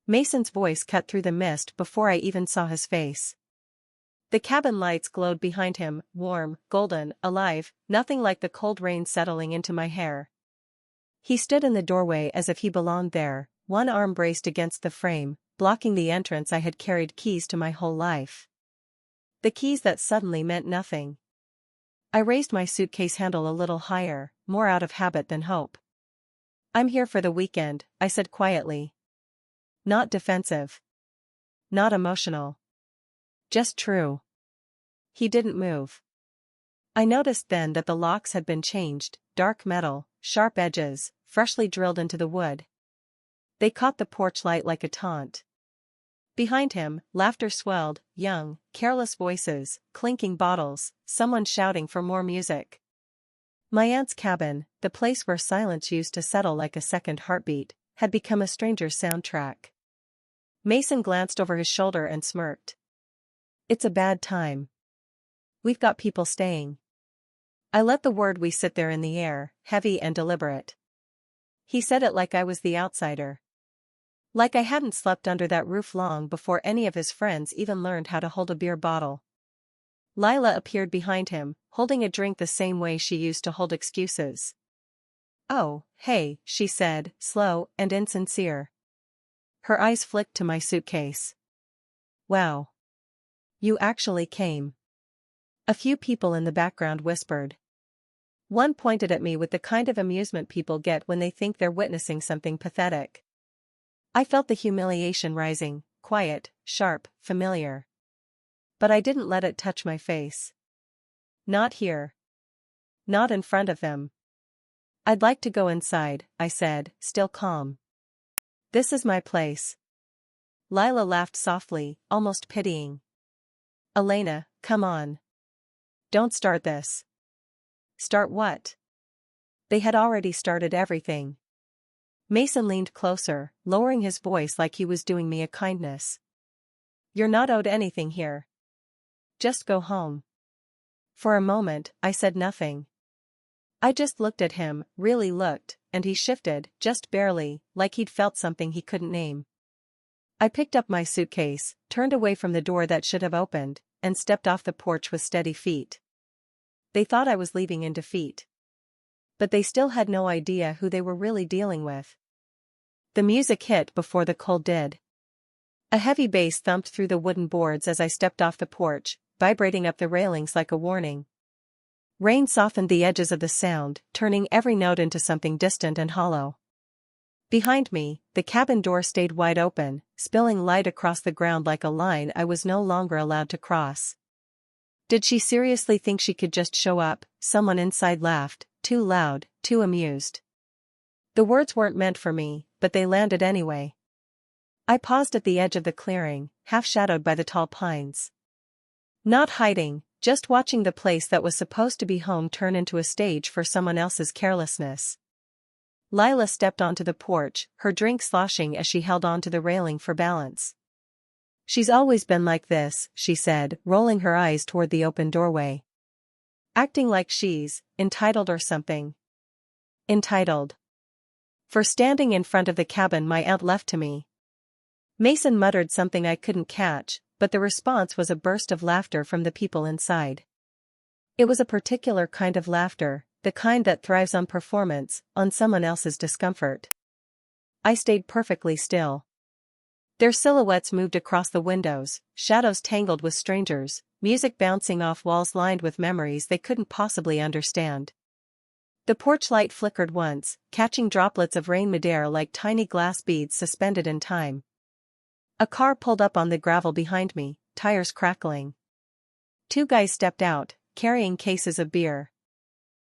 Mason's voice cut through the mist before I even saw his face. The cabin lights glowed behind him, warm, golden, alive, nothing like the cold rain settling into my hair. He stood in the doorway as if he belonged there, one arm braced against the frame, blocking the entrance. I had carried keys to my whole life. The keys that suddenly meant nothing. I raised my suitcase handle a little higher, more out of habit than hope. "I'm here for the weekend," I said quietly. Not defensive. Not emotional. Just true. He didn't move. I noticed then that the locks had been changed, dark metal, sharp edges, freshly drilled into the wood. They caught the porch light like a taunt. Behind him, laughter swelled, young, careless voices, clinking bottles, someone shouting for more music. My aunt's cabin, the place where silence used to settle like a second heartbeat, had become a stranger's soundtrack. Mason glanced over his shoulder and smirked. "It's a bad time. We've got people staying." I let the word "we" sit there in the air, heavy and deliberate. He said it like I was the outsider. Like I hadn't slept under that roof long before any of his friends even learned how to hold a beer bottle. Lila appeared behind him, holding a drink the same way she used to hold excuses. "Oh, hey," she said, slow and insincere. Her eyes flicked to my suitcase. "Wow. You actually came." A few people in the background whispered. One pointed at me with the kind of amusement people get when they think they're witnessing something pathetic. I felt the humiliation rising, quiet, sharp, familiar. But I didn't let it touch my face. Not here. Not in front of them. "I'd like to go inside," I said, still calm. "This is my place." Lila laughed softly, almost pitying. "Elena, come on. Don't start this." "Start what?" They had already started everything. Mason leaned closer, lowering his voice like he was doing me a kindness. "You're not owed anything here. Just go home." For a moment, I said nothing. I just looked at him, really looked, and he shifted, just barely, like he'd felt something he couldn't name. I picked up my suitcase, turned away from the door that should have opened, and stepped off the porch with steady feet. They thought I was leaving in defeat. But they still had no idea who they were really dealing with. The music hit before the cold did. A heavy bass thumped through the wooden boards as I stepped off the porch, vibrating up the railings like a warning. Rain softened the edges of the sound, turning every note into something distant and hollow. Behind me, the cabin door stayed wide open, spilling light across the ground like a line I was no longer allowed to cross. Did she seriously think she could just show up? Someone inside laughed, too loud, too amused. The words weren't meant for me, but they landed anyway. I paused at the edge of the clearing, half shadowed by the tall pines. Not hiding, just watching the place that was supposed to be home turn into a stage for someone else's carelessness. Lila stepped onto the porch, her drink sloshing as she held onto the railing for balance. "She's always been like this," she said, rolling her eyes toward the open doorway. "Acting like she's entitled or something." Entitled. For standing in front of the cabin my aunt left to me. Mason muttered something I couldn't catch, but the response was a burst of laughter from the people inside. It was a particular kind of laughter, the kind that thrives on performance, on someone else's discomfort. I stayed perfectly still. Their silhouettes moved across the windows, shadows tangled with strangers, music bouncing off walls lined with memories they couldn't possibly understand. The porch light flickered once, catching droplets of rain midair like tiny glass beads suspended in time. A car pulled up on the gravel behind me, tires crackling. Two guys stepped out, carrying cases of beer.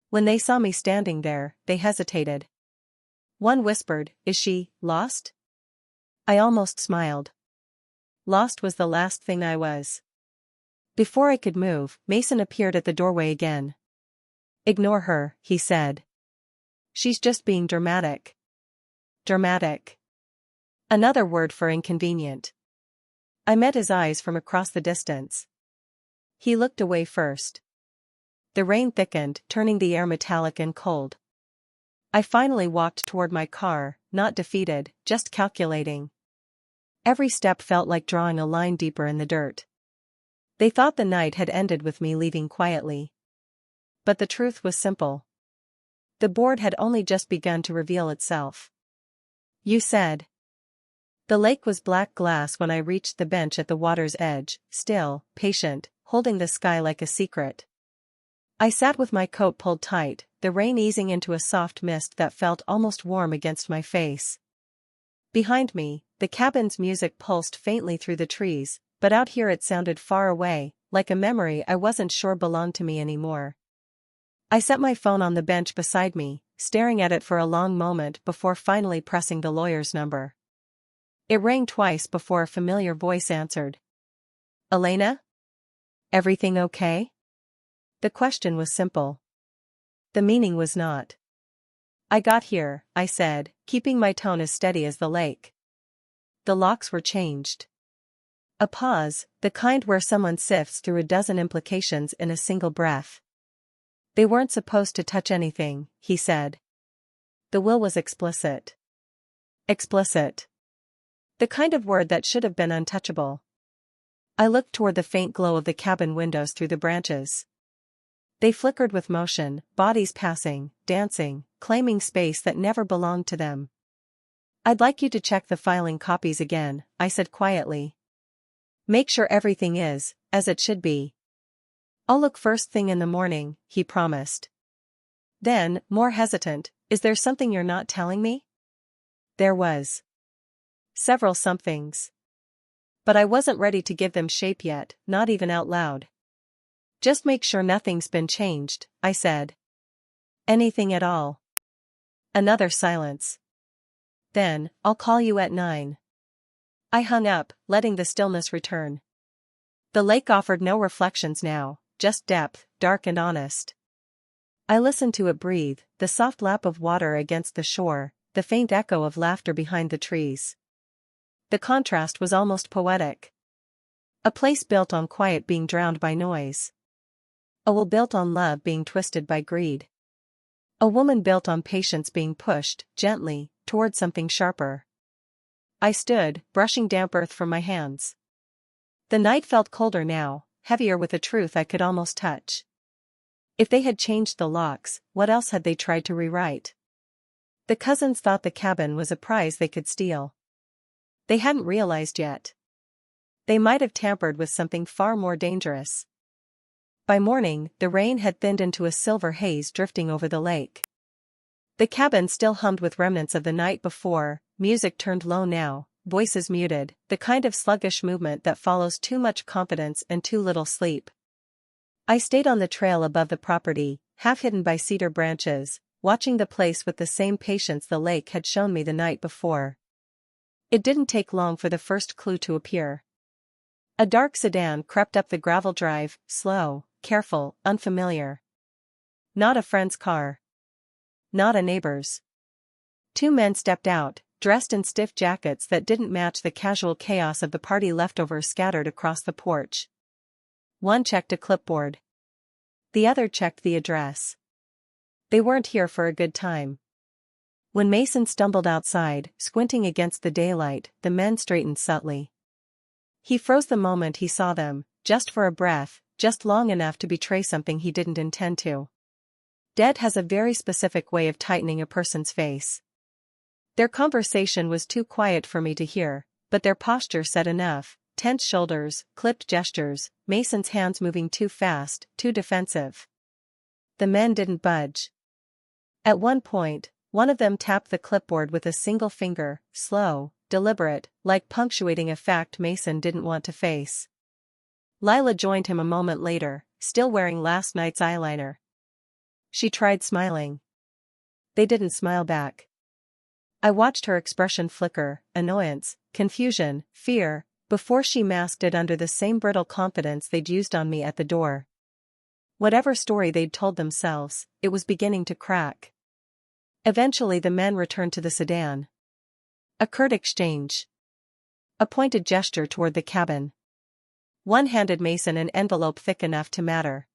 When they saw me standing there, they hesitated. One whispered, "Is she lost?" I almost smiled. Lost was the last thing I was. Before I could move, Mason appeared at the doorway again. "Ignore her," he said. "She's just being dramatic." Dramatic. Another word for inconvenient. I met his eyes from across the distance. He looked away first. The rain thickened, turning the air metallic and cold. I finally walked toward my car, not defeated, just calculating. Every step felt like drawing a line deeper in the dirt. They thought the night had ended with me leaving quietly. But the truth was simple. The board had only just begun to reveal itself. You said. The lake was black glass when I reached the bench at the water's edge, still, patient, holding the sky like a secret. I sat with my coat pulled tight, the rain easing into a soft mist that felt almost warm against my face. Behind me, the cabin's music pulsed faintly through the trees, but out here it sounded far away, like a memory I wasn't sure belonged to me anymore. I set my phone on the bench beside me, staring at it for a long moment before finally pressing the lawyer's number. It rang twice before a familiar voice answered. Elena? Everything okay? The question was simple. The meaning was not. I got here, I said, keeping my tone as steady as the lake. The locks were changed. A pause, the kind where someone sifts through a dozen implications in a single breath. They weren't supposed to touch anything, he said. The will was explicit. Explicit. The kind of word that should have been untouchable. I looked toward the faint glow of the cabin windows through the branches. They flickered with motion, bodies passing, dancing, claiming space that never belonged to them. I'd like you to check the filing copies again, I said quietly. Make sure everything is, as it should be. I'll look first thing in the morning, he promised. Then, more hesitant, is there something you're not telling me? There was. Several somethings. But I wasn't ready to give them shape yet, not even out loud. Just make sure nothing's been changed, I said. Anything at all. Another silence. Then, I'll call you at 9. I hung up, letting the stillness return. The lake offered no reflections now, just depth, dark and honest. I listened to it breathe, the soft lap of water against the shore, the faint echo of laughter behind the trees. The contrast was almost poetic. A place built on quiet being drowned by noise. A will built on love being twisted by greed. A woman built on patience being pushed, gently, toward something sharper. I stood, brushing damp earth from my hands. The night felt colder now, heavier with a truth I could almost touch. If they had changed the locks, what else had they tried to rewrite? The cousins thought the cabin was a prize they could steal. They hadn't realized yet. They might have tampered with something far more dangerous. By morning, the rain had thinned into a silver haze drifting over the lake. The cabin still hummed with remnants of the night before, music turned low now, voices muted, the kind of sluggish movement that follows too much confidence and too little sleep. I stayed on the trail above the property, half hidden by cedar branches, watching the place with the same patience the lake had shown me the night before. It didn't take long for the first clue to appear. A dark sedan crept up the gravel drive, slow, careful, unfamiliar. Not a friend's car. Not a neighbor's. 2 men stepped out, dressed in stiff jackets that didn't match the casual chaos of the party leftovers scattered across the porch. One checked a clipboard. The other checked the address. They weren't here for a good time. When Mason stumbled outside, squinting against the daylight, the men straightened subtly. He froze the moment he saw them, just for a breath, just long enough to betray something he didn't intend to. Dead has a very specific way of tightening a person's face. Their conversation was too quiet for me to hear, but their posture said enough, tense shoulders, clipped gestures, Mason's hands moving too fast, too defensive. The men didn't budge. At one point, one of them tapped the clipboard with a single finger, slow, deliberate, like punctuating a fact Mason didn't want to face. Lila joined him a moment later, still wearing last night's eyeliner. She tried smiling. They didn't smile back. I watched her expression flicker, annoyance, confusion, fear, before she masked it under the same brittle confidence they'd used on me at the door. Whatever story they'd told themselves, it was beginning to crack. Eventually the men returned to the sedan. A curt exchange. A pointed gesture toward the cabin. One handed Mason an envelope thick enough to matter.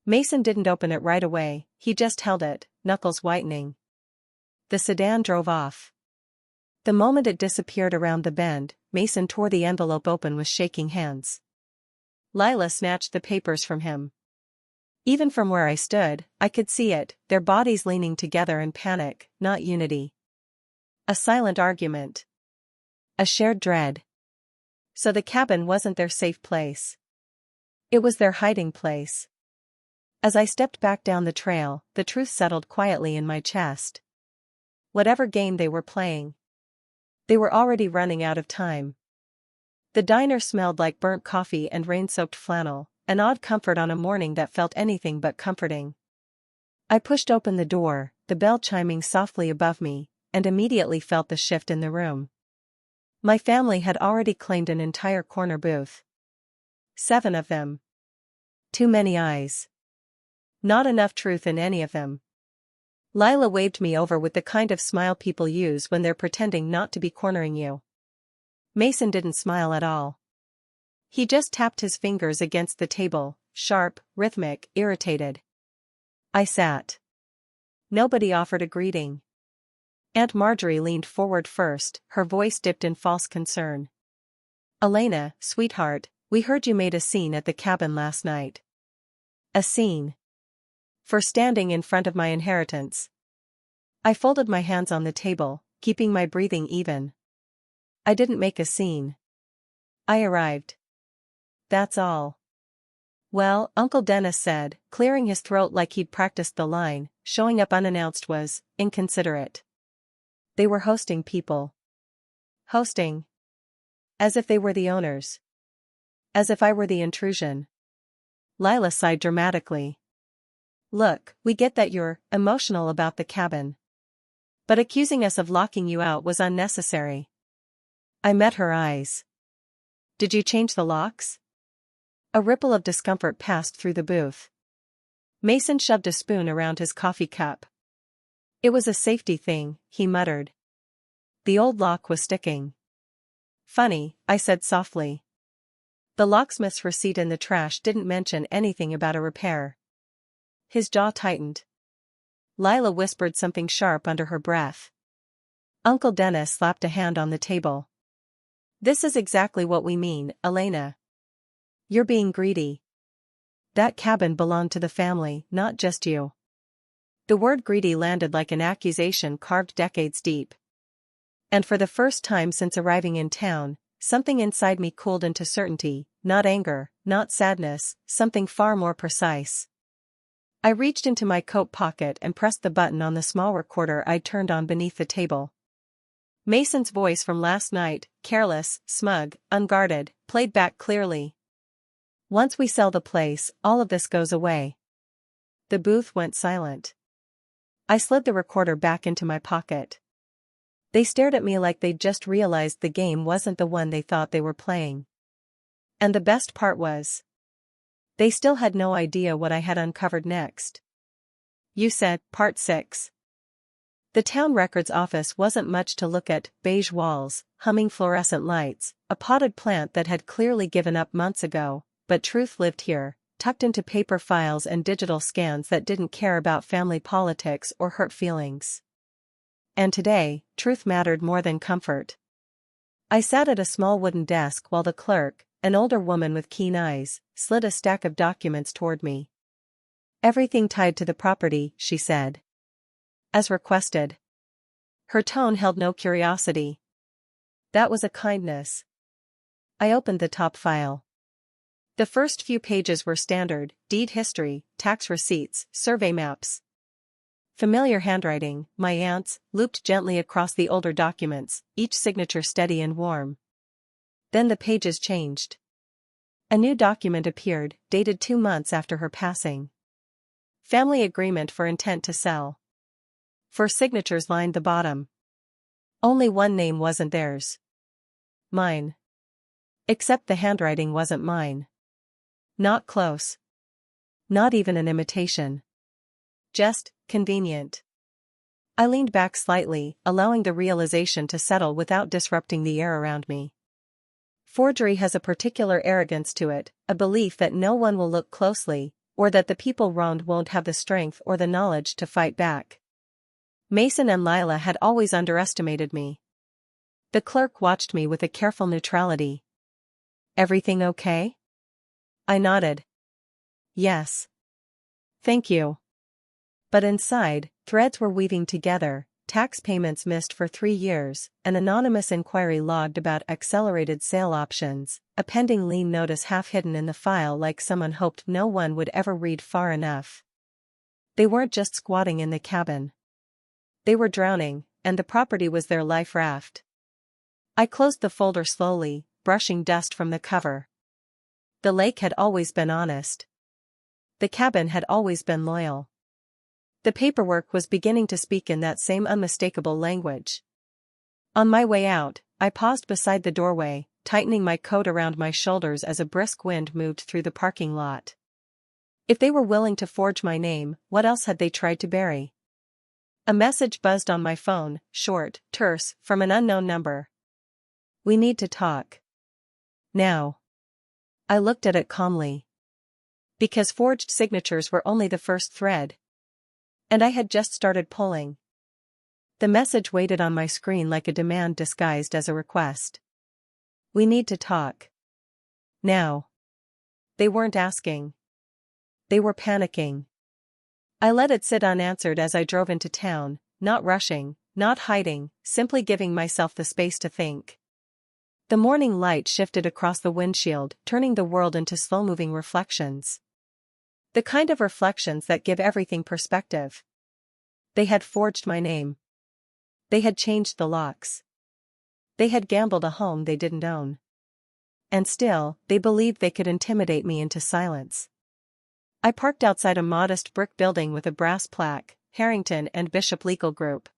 Mason didn't open it right away, he just held it, knuckles whitening. The sedan drove off. The moment it disappeared around the bend, Mason tore the envelope open with shaking hands. Lila snatched the papers from him. Even from where I stood, I could see it, their bodies leaning together in panic, not unity. A silent argument. A shared dread. So the cabin wasn't their safe place. It was their hiding place. As I stepped back down the trail, the truth settled quietly in my chest. Whatever game they were playing, they were already running out of time. The diner smelled like burnt coffee and rain-soaked flannel, an odd comfort on a morning that felt anything but comforting. I pushed open the door, the bell chiming softly above me, and immediately felt the shift in the room. My family had already claimed an entire corner booth. 7 of them. Too many eyes. Not enough truth in any of them. Lila waved me over with the kind of smile people use when they're pretending not to be cornering you. Mason didn't smile at all. He just tapped his fingers against the table, sharp, rhythmic, irritated. I sat. Nobody offered a greeting. Aunt Marjorie leaned forward first, her voice dipped in false concern. "Elena, sweetheart, we heard you made a scene at the cabin last night." A scene. For standing in front of my inheritance. I folded my hands on the table, keeping my breathing even. I didn't make a scene. I arrived. That's all. Well, Uncle Dennis said, clearing his throat like he'd practiced the line, showing up unannounced was inconsiderate. They were hosting people. Hosting. As if they were the owners. As if I were the intrusion. Lila sighed dramatically. Look, we get that you're emotional about the cabin. But accusing us of locking you out was unnecessary. I met her eyes. Did you change the locks? A ripple of discomfort passed through the booth. Mason shoved a spoon around his coffee cup. It was a safety thing, he muttered. The old lock was sticking. Funny, I said softly. The locksmith's receipt in the trash didn't mention anything about a repair. His jaw tightened. Lila whispered something sharp under her breath. Uncle Dennis slapped a hand on the table. This is exactly what we mean, Elena. You're being greedy. That cabin belonged to the family, not just you. The word greedy landed like an accusation carved decades deep. And for the first time since arriving in town, something inside me cooled into certainty, not anger, not sadness, something far more precise. I reached into my coat pocket and pressed the button on the small recorder I'd turned on beneath the table. Mason's voice from last night, careless, smug, unguarded, played back clearly. Once we sell the place, all of this goes away. The booth went silent. I slid the recorder back into my pocket. They stared at me like they'd just realized the game wasn't the one they thought they were playing. And the best part was, they still had no idea what I had uncovered next. You said, Part 6. The town records office wasn't much to look at, beige walls, humming fluorescent lights, a potted plant that had clearly given up months ago, but truth lived here, tucked into paper files and digital scans that didn't care about family politics or hurt feelings. And today, truth mattered more than comfort. I sat at a small wooden desk while the clerk, an older woman with keen eyes, slid a stack of documents toward me. Everything tied to the property, she said. As requested. Her tone held no curiosity. That was a kindness. I opened the top file. The first few pages were standard, deed history, tax receipts, survey maps. Familiar handwriting, my aunt's, looped gently across the older documents, each signature steady and warm. Then the pages changed. A new document appeared, dated 2 months after her passing. Family agreement for intent to sell. 4 signatures lined the bottom. Only one name wasn't theirs. Mine. Except the handwriting wasn't mine. Not close. Not even an imitation. Just convenient. I leaned back slightly, allowing the realization to settle without disrupting the air around me. Forgery has a particular arrogance to it, a belief that no one will look closely, or that the people wronged won't have the strength or the knowledge to fight back. Mason and Lila had always underestimated me. The clerk watched me with a careful neutrality. Everything okay? I nodded. Yes. Thank you. But inside, threads were weaving together, tax payments missed for 3 years, an anonymous inquiry logged about accelerated sale options, a pending lien notice half hidden in the file like someone hoped no one would ever read far enough. They weren't just squatting in the cabin. They were drowning, and the property was their life raft. I closed the folder slowly, brushing dust from the cover. The lake had always been honest. The cabin had always been loyal. The paperwork was beginning to speak in that same unmistakable language. On my way out, I paused beside the doorway, tightening my coat around my shoulders as a brisk wind moved through the parking lot. If they were willing to forge my name, what else had they tried to bury? A message buzzed on my phone, short, terse, from an unknown number. We need to talk. Now. I looked at it calmly. Because forged signatures were only the first thread. And I had just started pulling. The message waited on my screen like a demand disguised as a request. We need to talk. Now. They weren't asking. They were panicking. I let it sit unanswered as I drove into town, not rushing, not hiding, simply giving myself the space to think. The morning light shifted across the windshield, turning the world into slow-moving reflections. The kind of reflections that give everything perspective. They had forged my name. They had changed the locks. They had gambled a home they didn't own. And still, they believed they could intimidate me into silence. I parked outside a modest brick building with a brass plaque, Harrington and Bishop Legal Group.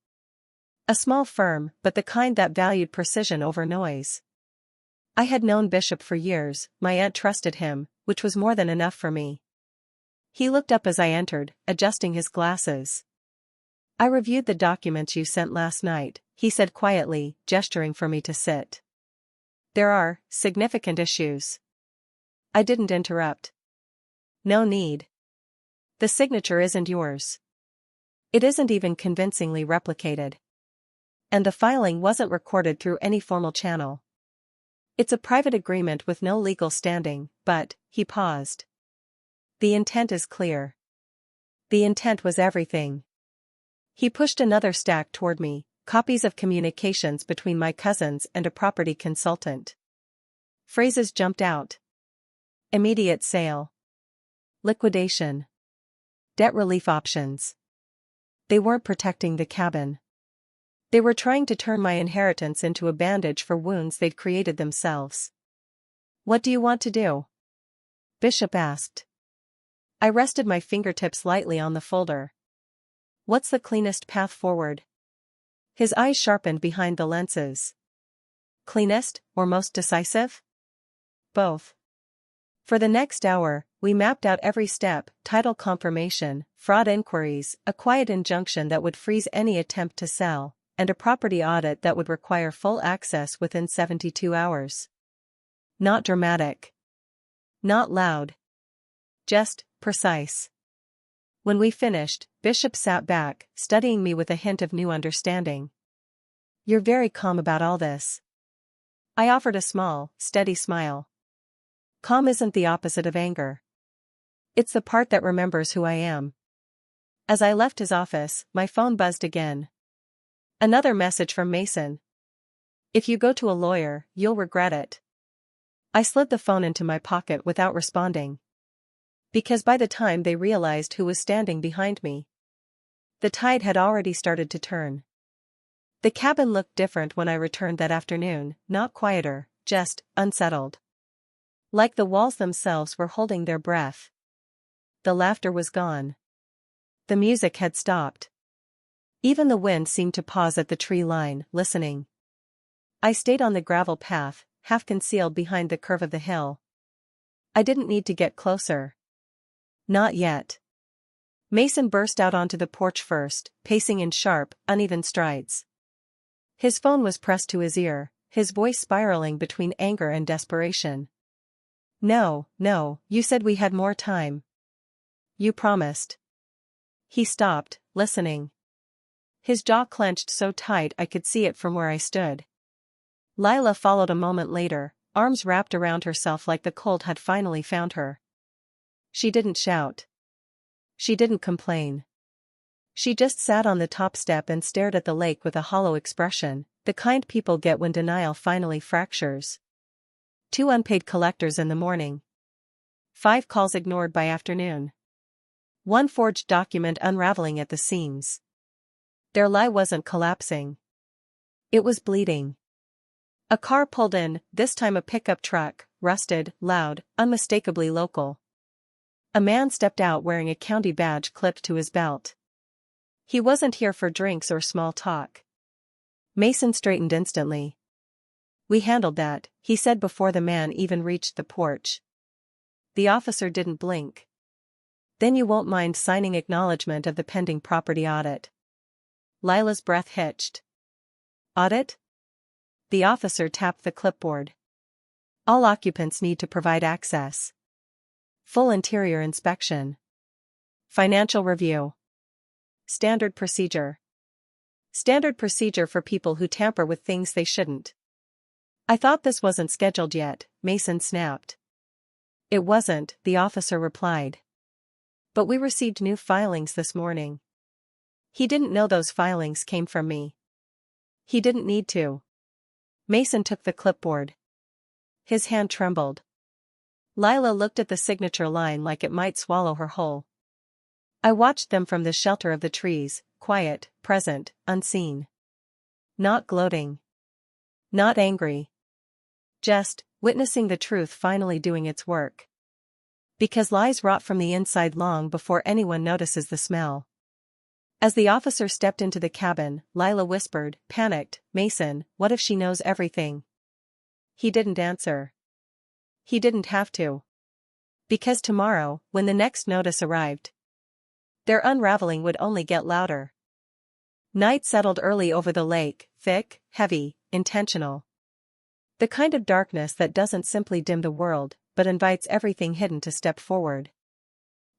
A small firm, but the kind that valued precision over noise. I had known Bishop for years, my aunt trusted him, which was more than enough for me. He looked up as I entered, adjusting his glasses. I reviewed the documents you sent last night, he said quietly, gesturing for me to sit. There are significant issues. I didn't interrupt. No need. The signature isn't yours. It isn't even convincingly replicated. And the filing wasn't recorded through any formal channel. It's a private agreement with no legal standing, but, he paused. The intent is clear. The intent was everything. He pushed another stack toward me, copies of communications between my cousins and a property consultant. Phrases jumped out. Immediate sale. Liquidation. Debt relief options. They weren't protecting the cabin. They were trying to turn my inheritance into a bandage for wounds they'd created themselves. What do you want to do? Bishop asked. I rested my fingertips lightly on the folder. What's the cleanest path forward? His eyes sharpened behind the lenses. Cleanest, or most decisive? Both. For the next hour, we mapped out every step, title confirmation, fraud inquiries, a quiet injunction that would freeze any attempt to sell, and a property audit that would require full access within 72 hours. Not dramatic. Not loud. Just precise. When we finished, Bishop sat back, studying me with a hint of new understanding. You're very calm about all this. I offered a small, steady smile. Calm isn't the opposite of anger. It's the part that remembers who I am. As I left his office, my phone buzzed again. Another message from Mason. If you go to a lawyer, you'll regret it. I slid the phone into my pocket without responding. Because by the time they realized who was standing behind me, the tide had already started to turn. The cabin looked different when I returned that afternoon, not quieter, just unsettled. Like the walls themselves were holding their breath. The laughter was gone. The music had stopped. Even the wind seemed to pause at the tree line, listening. I stayed on the gravel path, half concealed behind the curve of the hill. I didn't need to get closer. Not yet. Mason burst out onto the porch first, pacing in sharp, uneven strides. His phone was pressed to his ear, his voice spiraling between anger and desperation. No, you said we had more time. You promised. He stopped, listening. His jaw clenched so tight I could see it from where I stood. Lila followed a moment later, arms wrapped around herself like the cold had finally found her. She didn't shout. She didn't complain. She just sat on the top step and stared at the lake with a hollow expression, the kind people get when denial finally fractures. 2 unpaid collectors in the morning. 5 calls ignored by afternoon. 1 forged document unraveling at the seams. Their lie wasn't collapsing. It was bleeding. A car pulled in, this time a pickup truck, rusted, loud, unmistakably local. A man stepped out wearing a county badge clipped to his belt. He wasn't here for drinks or small talk. Mason straightened instantly. "We handled that," he said before the man even reached the porch. The officer didn't blink. "Then you won't mind signing acknowledgement of the pending property audit." Lila's breath hitched. "Audit?" The officer tapped the clipboard. "All occupants need to provide access. Full interior inspection. Financial review. Standard procedure. Standard procedure for people who tamper with things they shouldn't." "I thought this wasn't scheduled yet," Mason snapped. "It wasn't," the officer replied. "But we received new filings this morning." He didn't know those filings came from me. He didn't need to. Mason took the clipboard. His hand trembled. Lila looked at the signature line like it might swallow her whole. I watched them from the shelter of the trees, quiet, present, unseen. Not gloating. Not angry. Just witnessing the truth finally doing its work. Because lies rot from the inside long before anyone notices the smell. As the officer stepped into the cabin, Lila whispered, panicked, "Mason, what if she knows everything?" He didn't answer. He didn't have to. Because tomorrow, when the next notice arrived, their unraveling would only get louder. Night settled early over the lake, thick, heavy, intentional. The kind of darkness that doesn't simply dim the world, but invites everything hidden to step forward.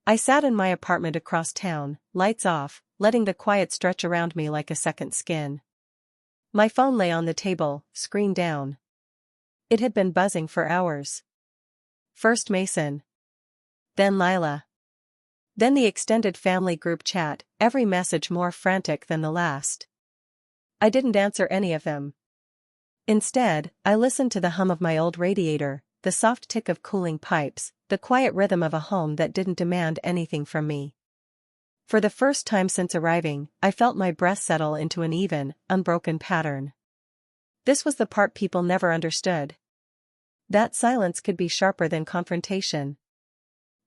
I sat in my apartment across town, lights off, letting the quiet stretch around me like a second skin. My phone lay on the table, screen down. It had been buzzing for hours. First Mason. Then Lila. Then the extended family group chat, every message more frantic than the last. I didn't answer any of them. Instead, I listened to the hum of my old radiator, the soft tick of cooling pipes, the quiet rhythm of a home that didn't demand anything from me. For the first time since arriving, I felt my breath settle into an even, unbroken pattern. This was the part people never understood. That silence could be sharper than confrontation.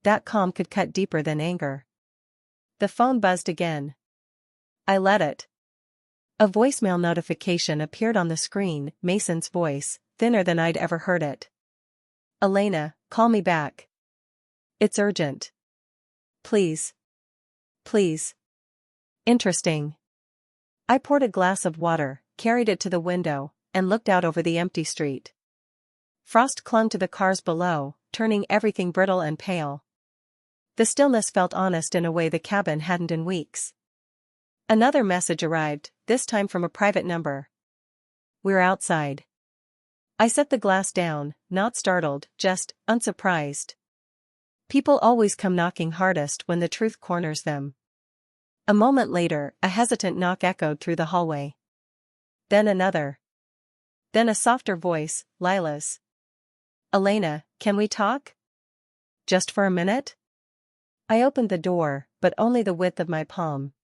That calm could cut deeper than anger. The phone buzzed again. I let it. A voicemail notification appeared on the screen, Mason's voice, thinner than I'd ever heard it. "Elena, call me back. It's urgent. Please. Please." Interesting. I poured a glass of water, carried it to the window, and looked out over the empty street. Frost clung to the cars below, turning everything brittle and pale. The stillness felt honest in a way the cabin hadn't in weeks. Another message arrived, this time from a private number. "We're outside." I set the glass down, not startled, just unsurprised. People always come knocking hardest when the truth corners them. A moment later, a hesitant knock echoed through the hallway. Then another. Then a softer voice, Lila's. "Elena, can we talk? Just for a minute?" I opened the door, but only the width of my palm.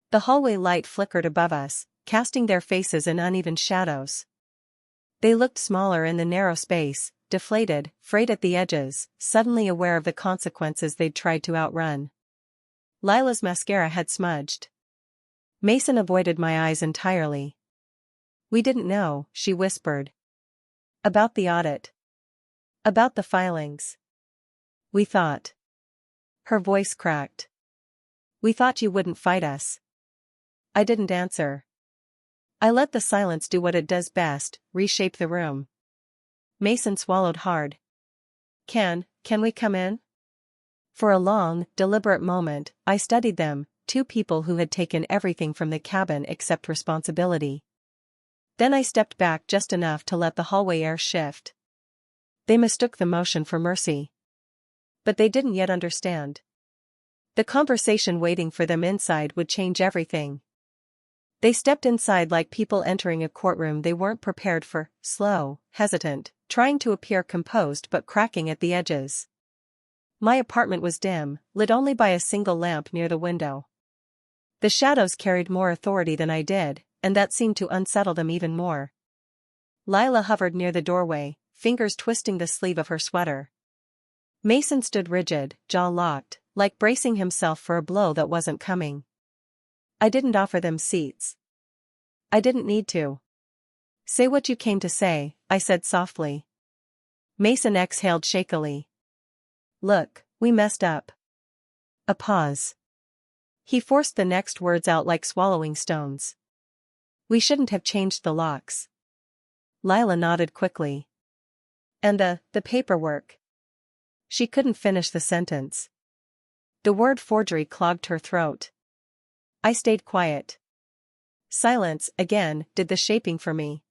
The hallway light flickered above us, casting their faces in uneven shadows. They looked smaller in the narrow space, deflated, frayed at the edges, suddenly aware of the consequences they'd tried to outrun. Lila's mascara had smudged. Mason avoided my eyes entirely. "We didn't know," she whispered. "About the audit. About the filings. We thought." Her voice cracked. "We thought you wouldn't fight us." I didn't answer. I let the silence do what it does best, reshape the room. Mason swallowed hard. Can we come in?" For a long, deliberate moment, I studied them, 2 people who had taken everything from the cabin except responsibility. Then I stepped back just enough to let the hallway air shift. They mistook the motion for mercy. But they didn't yet understand. The conversation waiting for them inside would change everything. They stepped inside like people entering a courtroom they weren't prepared for, slow, hesitant, trying to appear composed but cracking at the edges. My apartment was dim, lit only by a single lamp near the window. The shadows carried more authority than I did, and that seemed to unsettle them even more. Lila hovered near the doorway, fingers twisting the sleeve of her sweater. Mason stood rigid, jaw locked, like bracing himself for a blow that wasn't coming. I didn't offer them seats. I didn't need to. Say what you came to say, I said softly. Mason exhaled shakily. Look, we messed up. A pause. He forced the next words out like swallowing stones. We shouldn't have changed the locks. Lila nodded quickly. And the paperwork. She couldn't finish the sentence. The word forgery clogged her throat. I stayed quiet. Silence, again, did the shaping for me.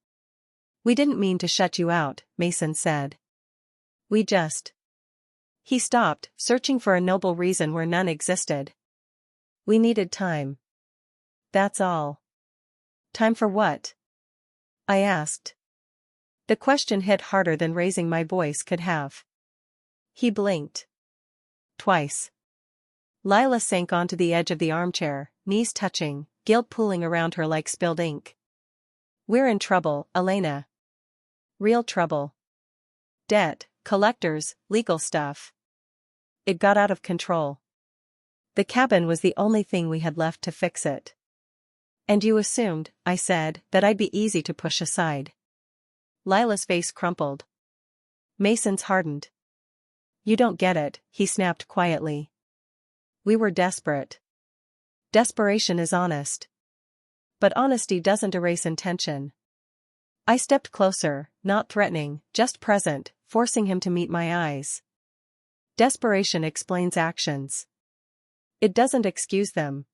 We didn't mean to shut you out, Mason said. We just. He stopped, searching for a noble reason where none existed. We needed time. That's all. Time for what? I asked. The question hit harder than raising my voice could have. He blinked. Twice. Lila sank onto the edge of the armchair, knees touching, guilt pooling around her like spilled ink. We're in trouble, Elena. Real trouble. Debt, collectors, legal stuff. It got out of control. The cabin was the only thing we had left to fix it. And you assumed, I said, that I'd be easy to push aside. Lila's face crumpled. Mason's hardened. You don't get it, he snapped quietly. We were desperate. Desperation is honest. But honesty doesn't erase intention. I stepped closer, not threatening, just present, forcing him to meet my eyes. Desperation explains actions. It doesn't excuse them.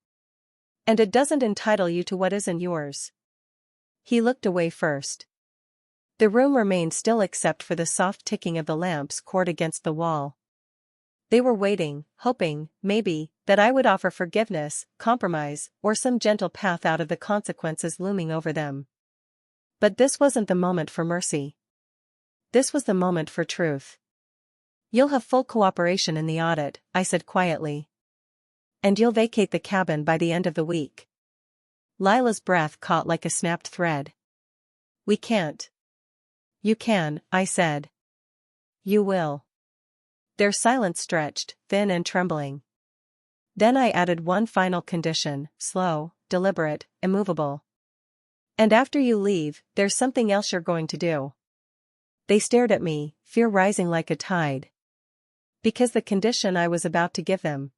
And it doesn't entitle you to what isn't yours. He looked away first. The room remained still except for the soft ticking of the lamps cord against the wall. They were waiting, hoping, maybe, that I would offer forgiveness, compromise, or some gentle path out of the consequences looming over them. But this wasn't the moment for mercy. This was the moment for truth. You'll have full cooperation in the audit, I said quietly. And you'll vacate the cabin by the end of the week. Lila's breath caught like a snapped thread. We can't. You can, I said. You will. Their silence stretched, thin and trembling. Then I added one final condition, slow, deliberate, immovable. And after you leave, there's something else you're going to do. They stared at me, fear rising like a tide. Because the condition I was about to give them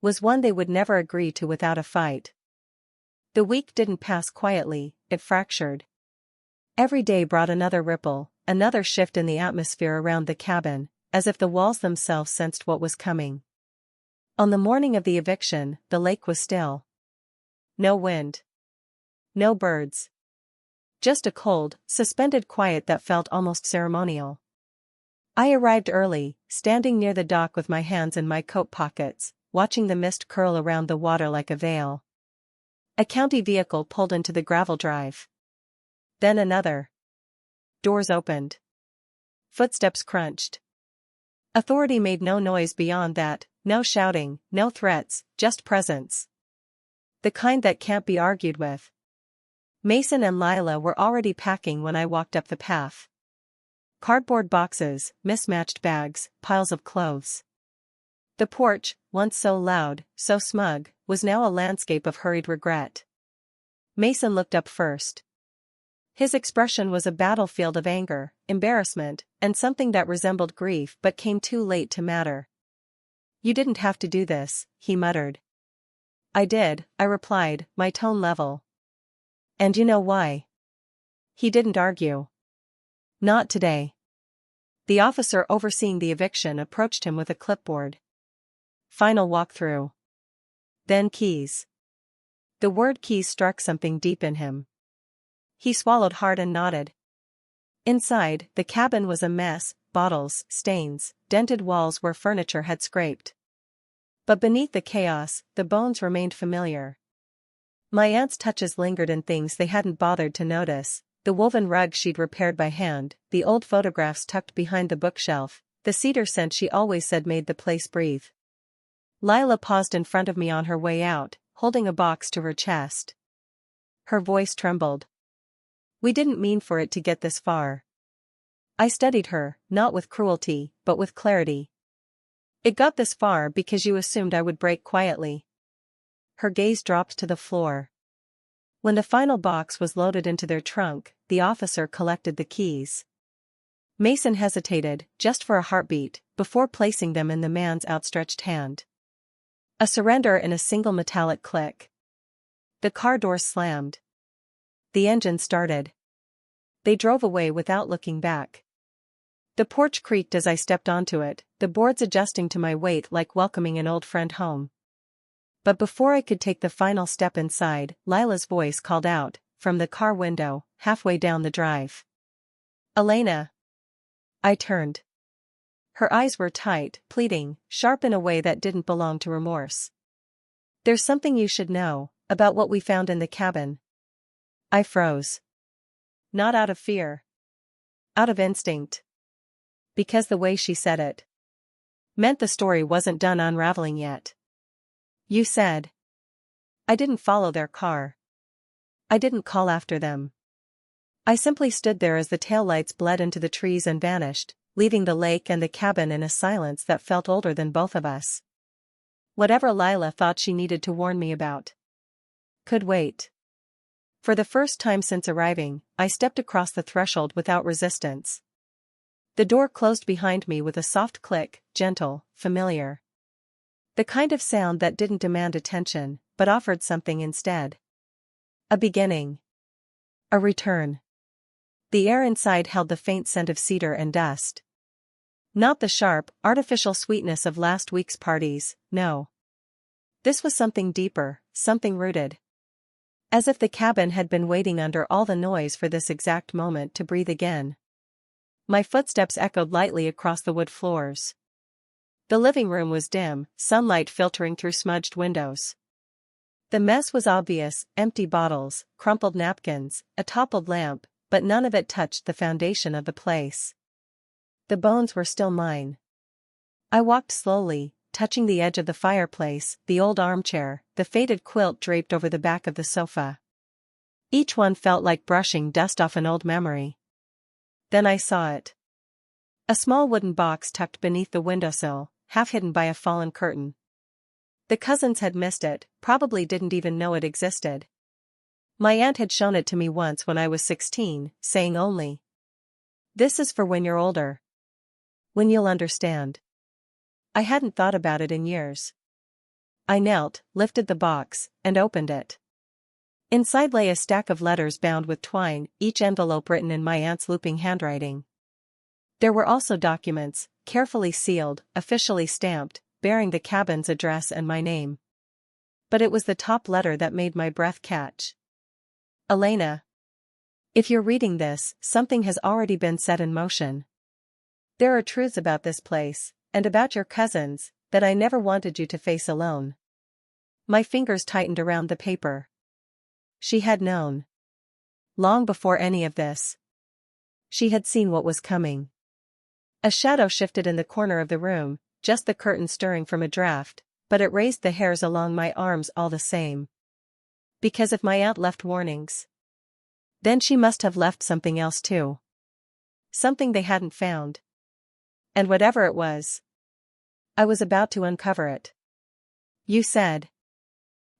was one they would never agree to without a fight. The week didn't pass quietly, it fractured. Every day brought another ripple, another shift in the atmosphere around the cabin, as if the walls themselves sensed what was coming. On the morning of the eviction, the lake was still. No wind. No birds. Just a cold, suspended quiet that felt almost ceremonial. I arrived early, standing near the dock with my hands in my coat pockets, watching the mist curl around the water like a veil. A county vehicle pulled into the gravel drive. Then another. Doors opened. Footsteps crunched. Authority made no noise beyond that, no shouting, no threats, just presence. The kind that can't be argued with. Mason and Lila were already packing when I walked up the path. Cardboard boxes, mismatched bags, piles of clothes. The porch, once so loud, so smug, was now a landscape of hurried regret. Mason looked up first. His expression was a battlefield of anger, embarrassment, and something that resembled grief but came too late to matter. You didn't have to do this, he muttered. I did, I replied, my tone level. And you know why? He didn't argue. Not today. The officer overseeing the eviction approached him with a clipboard. Final walkthrough. Then keys. The word keys struck something deep in him. He swallowed hard and nodded. Inside, the cabin was a mess, bottles, stains, dented walls where furniture had scraped. But beneath the chaos, the bones remained familiar. My aunt's touches lingered in things they hadn't bothered to notice: the woven rug she'd repaired by hand, the old photographs tucked behind the bookshelf, the cedar scent she always said made the place breathe. Lila paused in front of me on her way out, holding a box to her chest. Her voice trembled. "We didn't mean for it to get this far." I studied her, not with cruelty, but with clarity. "It got this far because you assumed I would break quietly." Her gaze dropped to the floor. When the final box was loaded into their trunk, the officer collected the keys. Mason hesitated, just for a heartbeat, before placing them in the man's outstretched hand. A surrender in a single metallic click. The car door slammed. The engine started. They drove away without looking back. The porch creaked as I stepped onto it, the boards adjusting to my weight like welcoming an old friend home. But before I could take the final step inside, Lila's voice called out, from the car window, halfway down the drive. "Elena." I turned. Her eyes were tight, pleading, sharp in a way that didn't belong to remorse. "There's something you should know, about what we found in the cabin." I froze. Not out of fear. Out of instinct. Because the way she said it meant the story wasn't done unraveling yet. "You said." I didn't follow their car. I didn't call after them. I simply stood there as the taillights bled into the trees and vanished, leaving the lake and the cabin in a silence that felt older than both of us. Whatever Lila thought she needed to warn me about could wait. For the first time since arriving, I stepped across the threshold without resistance. The door closed behind me with a soft click, gentle, familiar. The kind of sound that didn't demand attention, but offered something instead. A beginning. A return. The air inside held the faint scent of cedar and dust. Not the sharp, artificial sweetness of last week's parties, no. This was something deeper, something rooted. As if the cabin had been waiting under all the noise for this exact moment to breathe again. My footsteps echoed lightly across the wood floors. The living room was dim, sunlight filtering through smudged windows. The mess was obvious: empty bottles, crumpled napkins, a toppled lamp, but none of it touched the foundation of the place. The bones were still mine. I walked slowly, touching the edge of the fireplace, the old armchair, the faded quilt draped over the back of the sofa. Each one felt like brushing dust off an old memory. Then I saw it. A small wooden box tucked beneath the windowsill, half hidden by a fallen curtain. The cousins had missed it, probably didn't even know it existed. My aunt had shown it to me once when I was 16, saying only, "This is for when you're older. When you'll understand." I hadn't thought about it in years. I knelt, lifted the box, and opened it. Inside lay a stack of letters bound with twine, each envelope written in my aunt's looping handwriting. There were also documents, carefully sealed, officially stamped, bearing the cabin's address and my name. But it was the top letter that made my breath catch. Elena. If you're reading this, something has already been set in motion. There are truths about this place, and about your cousins, that I never wanted you to face alone. My fingers tightened around the paper. She had known. Long before any of this. She had seen what was coming. A shadow shifted in the corner of the room, just the curtain stirring from a draft, but it raised the hairs along my arms all the same. Because if my aunt left warnings, then she must have left something else too. Something they hadn't found. And whatever it was, I was about to uncover it. You said.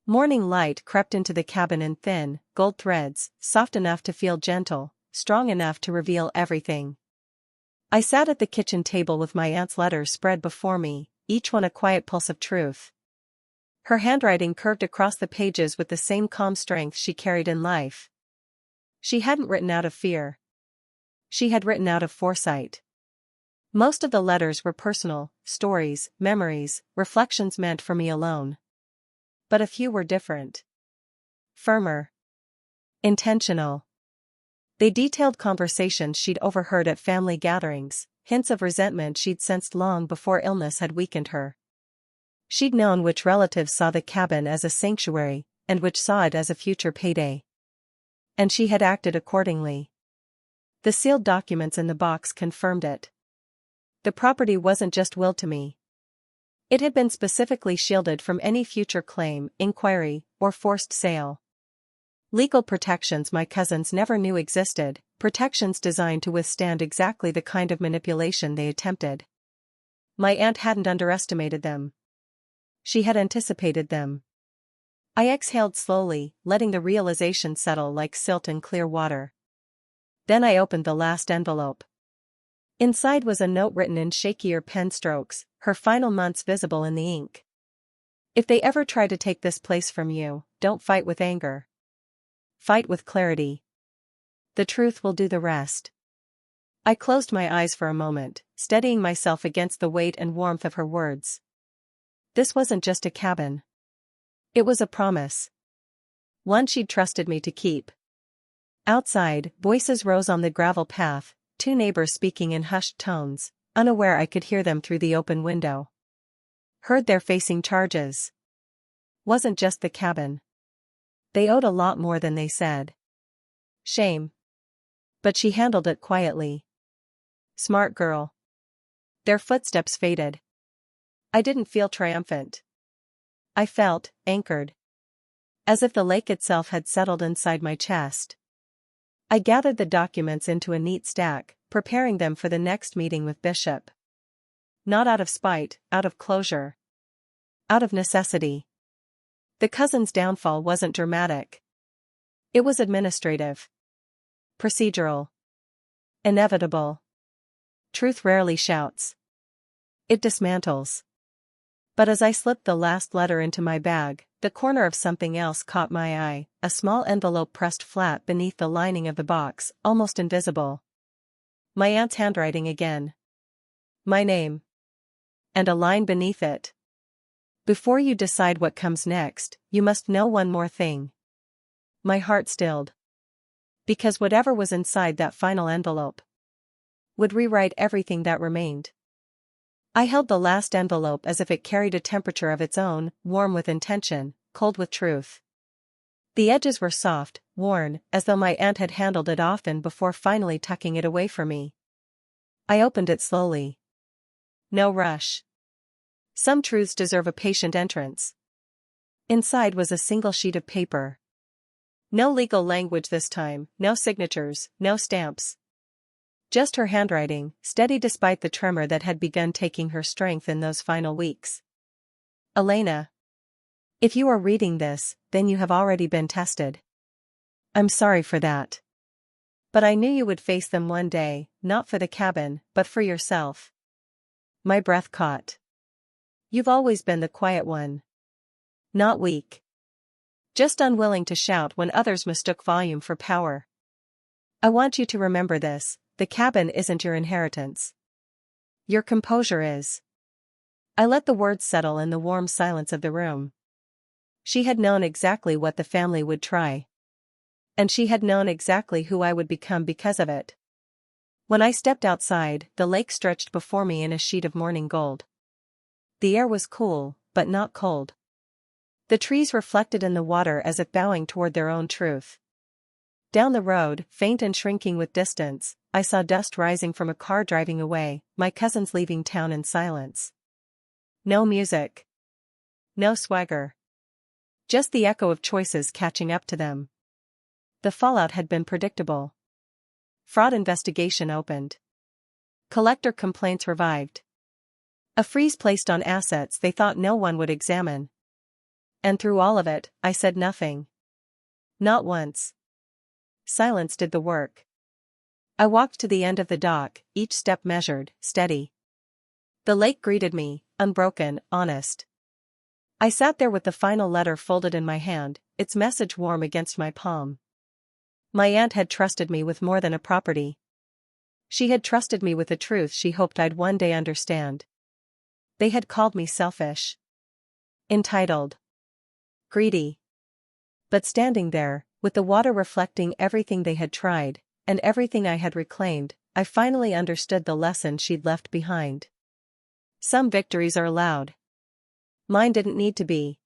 Morning light crept into the cabin in thin, gold threads, soft enough to feel gentle, strong enough to reveal everything. I sat at the kitchen table with my aunt's letters spread before me, each one a quiet pulse of truth. Her handwriting curved across the pages with the same calm strength she carried in life. She hadn't written out of fear. She had written out of foresight. Most of the letters were personal, stories, memories, reflections meant for me alone. But a few were different. Firmer. Intentional. They detailed conversations she'd overheard at family gatherings, hints of resentment she'd sensed long before illness had weakened her. She'd known which relatives saw the cabin as a sanctuary, and which saw it as a future payday. And she had acted accordingly. The sealed documents in the box confirmed it. The property wasn't just willed to me. It had been specifically shielded from any future claim, inquiry, or forced sale. Legal protections my cousins never knew existed, protections designed to withstand exactly the kind of manipulation they attempted. My aunt hadn't underestimated them. She had anticipated them. I exhaled slowly, letting the realization settle like silt in clear water. Then I opened the last envelope. Inside was a note written in shakier pen strokes, her final months visible in the ink. If they ever try to take this place from you, don't fight with anger. Fight with clarity. The truth will do the rest. I closed my eyes for a moment, steadying myself against the weight and warmth of her words. This wasn't just a cabin. It was a promise. One she'd trusted me to keep. Outside, voices rose on the gravel path, two neighbors speaking in hushed tones, unaware I could hear them through the open window. Heard they're facing charges. Wasn't just the cabin. They owed a lot more than they said. Shame. But she handled it quietly. Smart girl. Their footsteps faded. I didn't feel triumphant. I felt anchored. As if the lake itself had settled inside my chest. I gathered the documents into a neat stack, preparing them for the next meeting with Bishop. Not out of spite, out of closure. Out of necessity. The cousin's downfall wasn't dramatic. It was administrative. Procedural. Inevitable. Truth rarely shouts. It dismantles. But as I slipped the last letter into my bag, the corner of something else caught my eye, a small envelope pressed flat beneath the lining of the box, almost invisible. My aunt's handwriting again. My name. And a line beneath it. Before you decide what comes next, you must know one more thing. My heart stilled. Because whatever was inside that final envelope would rewrite everything that remained. I held the last envelope as if it carried a temperature of its own, warm with intention, cold with truth. The edges were soft, worn, as though my aunt had handled it often before finally tucking it away for me. I opened it slowly. No rush. Some truths deserve a patient entrance. Inside was a single sheet of paper. No legal language this time, no signatures, no stamps. Just her handwriting, steady despite the tremor that had begun taking her strength in those final weeks. Elena. If you are reading this, then you have already been tested. I'm sorry for that. But I knew you would face them one day, not for the cabin, but for yourself. My breath caught. You've always been the quiet one. Not weak. Just unwilling to shout when others mistook volume for power. I want you to remember this. The cabin isn't your inheritance. Your composure is. I let the words settle in the warm silence of the room. She had known exactly what the family would try. And she had known exactly who I would become because of it. When I stepped outside, the lake stretched before me in a sheet of morning gold. The air was cool, but not cold. The trees reflected in the water as if bowing toward their own truth. Down the road, faint and shrinking with distance, I saw dust rising from a car driving away, my cousins leaving town in silence. No music. No swagger. Just the echo of choices catching up to them. The fallout had been predictable. Fraud investigation opened. Collector complaints revived. A freeze placed on assets they thought no one would examine. And through all of it, I said nothing. Not once. Silence did the work. I walked to the end of the dock, each step measured, steady. The lake greeted me, unbroken, honest. I sat there with the final letter folded in my hand, its message warm against my palm. My aunt had trusted me with more than a property. She had trusted me with a truth she hoped I'd one day understand. They had called me selfish. Entitled. Greedy. But standing there, with the water reflecting everything they had tried, and everything I had reclaimed, I finally understood the lesson she'd left behind. Some victories are loud. Mine didn't need to be.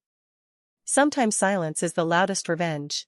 Sometimes silence is the loudest revenge.